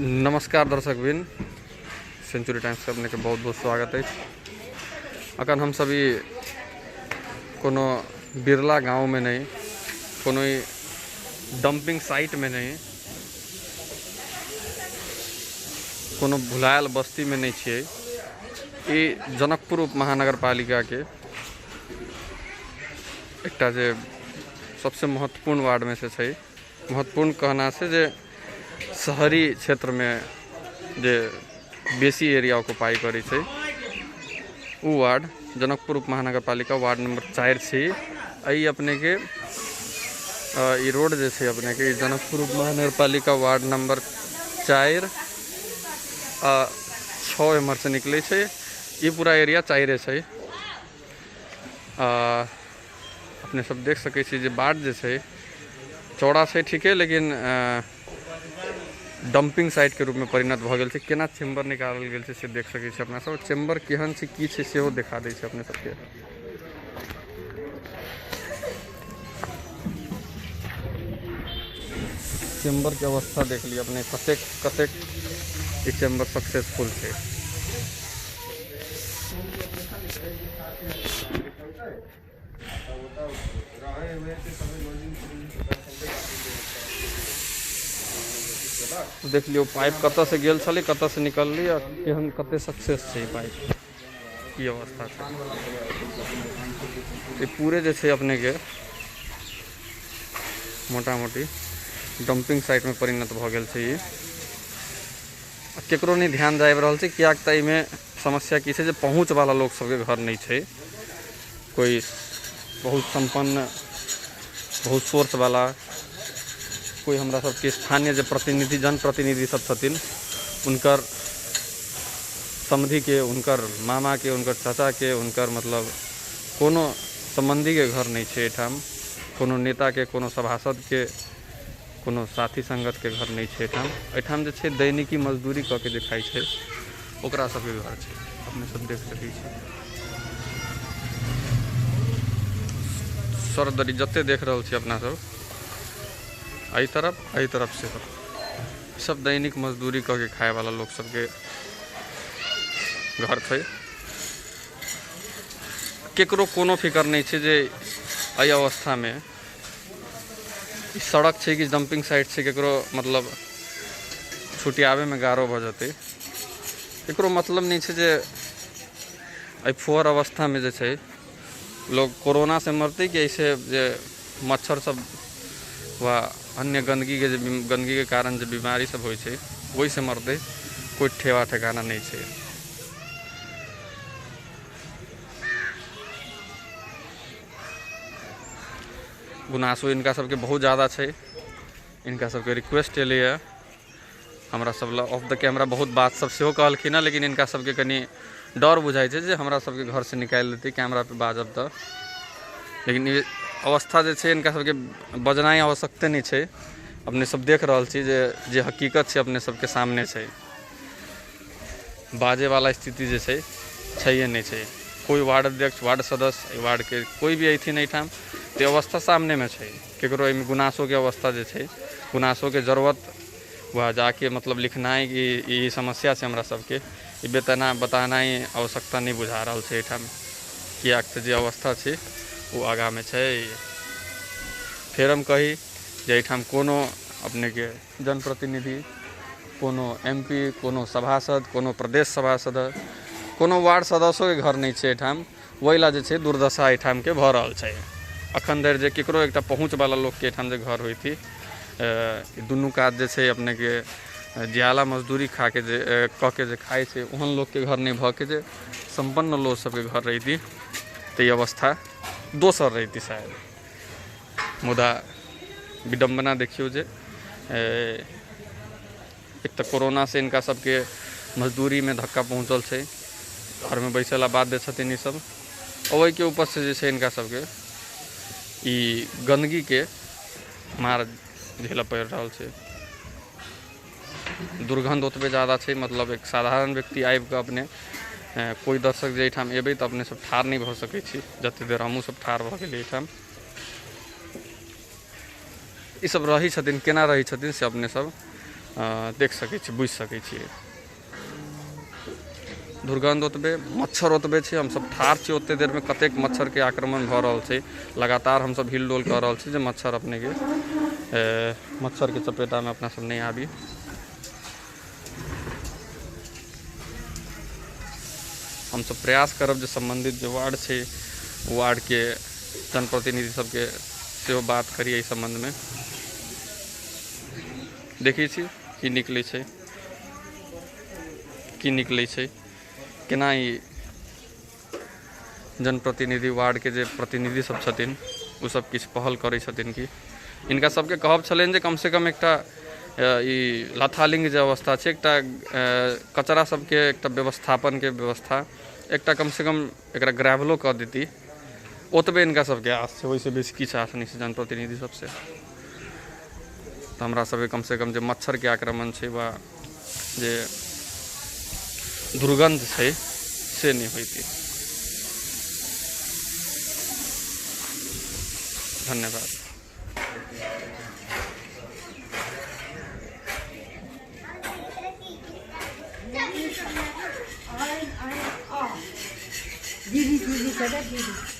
नमस्कार दर्शकबिन, century times अपने के बहुत बहुत स्वागत है। अखन हम सभी कोनो बिरला गांव में नहीं, कोनो डंपिंग साइट में नहीं, कोनो भुलायल बस्ती में नहीं छिए। ये जनकपुर उप महानगर पालिका के एकटा जे सबसे महत्वपूर्ण वार्ड में से है। महत्वपूर्ण कहना से जे शहरी क्षेत्र में जे बेसी एरिया ऑक्युपाई करी है वो वार्ड जनकपुर उप महानगर पालिका वार्ड नंबर 4 से आई अपने के ये रोड जैसे अपने के जनकपुर उप महानगर पालिका वार्ड नंबर 4 6 एमर से निकले छे। ये पूरा एरिया 4 है। अपने सब देख सके छी जे वार्ड जैसे चौड़ा से ठीक है, लेकिन डंपिंग साइट के रूप में परिणत भ गेल छै। केना चेम्बर निकालल गेल छै से देख सके छी अपना सब। चेम्बर केहन छै की छै सेहो देखा दै छै अपने सबके। चेम्बर के अवस्था देख ली अपने, कतेक कतेक ई चेम्बर सक्सेसफुल छै। देख लियो पाइप कत से गेल छले, कत से निकलली और केहन कते सक्सेस छै पाइप की अवस्था छै। ये पूरे जे छै अपने के मोटा मोटी डंपिंग साइट में परिणत भ गेल छै। केकरो नहीं ध्यान जाबि रहल छै, कियाक त एहिमे समस्या की छै जे पहुँच वाला लोग सबके घर नहीं छै। कोई बहुत संपन्न, बहुत सोर्स वाला, कोई हमरा सबके स्थानीय जो प्रतिनिधि जनप्रतिनिधि सब छथिन उनकर समधि के, उनकर मामा के, उनकर चाचा के, उनकर मतलब कोनो संबंधी के घर नहीं है एठाम। कोनो नेता के, कोनो सभासद के, कोनो साथी संगत के घर नहीं है एठाम। एठाम जे छै दैनिकी मजदूरी क के जे खाई छै ओकरा सबके घर छै। अपने सब देख सकै छी सरदरी जते देख रहल छी अपना सब, आई तरफ से सब दैनिक मजदूरी करके खाए वाला लोग सबके घर थे। केकरो कोनो फिकर नहीं है जे एहि अवस्था में सड़क है कि डंपिंग साइट से केकरो मतलब छुटियावे में गारो भ जते। केकरो मतलब नहीं है जे एहि फुहर अवस्था में जे छै लोग कोरोना से मरते कि ऐसे जे मच्छर सब व अन्य गंदगी के कारण जो बीमारी सब हो वही से मरते। कोई ठेवा ठिकाना नहीं है। गुनासो इनका सबके बहुत ज़्यादा है। इनका सबके रिक्वेस्ट एलिए हमरा सब ऑफ द कैमरा बहुत बात सब सेहो कहलखिन है, लेकिन इनका सबके कनी डर बुझाई है जे हमरा सबके घर से निकाल देते कैमरा पे बाजब तो। लेकिन ये अवस्था जे छै इनका सबके बजनाई आवश्यकते नहीं है। अपने सब देख रहल छी जे हकीकत छै अपने सबके सामने छै। बाजे वाला स्थिति जे छै नहीं छै। कोई वार्ड अध्यक्ष, वार्ड सदस्य, वार्ड के कोई भी अथिन एहिठाम तो अवस्था सामने में छै। केकरो एहिमे गुनासो के अवस्था जे छै, गुनासो के जरूरत वह जाके मतलब लिखनाई कि ई समस्या से हमरा सबके ई बताना आवश्यकता नहीं बुझा रहल छै एहिठाम। कियाक त जे अवस्था छै वो आगा में छै। फिर हम कही जे एहिठाम कोनो अपने के जनप्रतिनिधि, कोनो MP, कोनो सभासद, कोनो प्रदेश सभासद, कोनो वार्ड सदस्यों के घर नहीं है एहिठाम। वहीला जे छै दुर्दशा एहिठाम के भ रहल छै। अखन धरि जे केकरो एकटा पहुँच वाला लोग के एहिठाम जे घर होई थी, दुनू काज जे छै अपने के जियाला मजदूरी खा के जे क के जे खाई छै ओहन लोग के घर नहीं भ के जे संपन्न लोग सबके घर रही तो ये अवस्था दोसर रही शायद। मुदा विडम्बना देखियो जे एक तो कोरोना से इनका सबके मजदूरी में धक्का पहुँचल है। घर में बैसला बाध्य छथिन ई सब। और के ऊपर से जे छै इनका सबके ई गंदगी के मार झेल पड़ रहा है। दुर्गंध ओतबे ज़्यादा है, मतलब एक साधारण व्यक्ति आबि के अपने कोई दर्शक जे एहिठाम एबे तो अपने सब ठार नहीं भ सकै छी। जते देर हमहूँ सब ठार भ गेलियै एहिठाम। ई सब रही छथिन, केना रही छथिन से अपने सब देख सकै छी, बुझि सकै छियै। दुर्गंध ओतबे, मच्छर ओतबे छै, हमसब ठाढ़ छी ओते देर में कतेक मच्छर के आक्रमण भऽ रहल छै, लगातार हमसब हिलडोल कऽ रहल छी जे मच्छर अपने के मच्छर के चपेटा में अपना सब नहीं आबी। हम सब प्रयास करब जे संबंधित जो वार्ड छै वार्ड के जनप्रतिनिधि सबके सेहो बात करिए इस संबंध में। देखै छी की निकलै छै, की निकलै छै, केना ई जनप्रतिनिधि वार्ड के जे प्रतिनिधि सब छथिन ओ सब किछु पहल करै छथिन कि इनका सबके कहब छलनि जे कम से कम एकटा ई लथालिंग जे अवस्था छै, एकटा कचरा सबके एकटा व्यवस्थापन के व्यवस्था, एकटा कम से कम एकरा ग्रेवलो कऽ देती, ओतबे इनका सबके आस छै, ओहिसे बेसी किछु आस नहीं छै जनप्रतिनिधि सबसे। तो हमरा सबके कम से कम जे मच्छर के आक्रमण छै वा जे दुर्गंध छै से नहीं होती। धन्यवाद। दीदी दीदी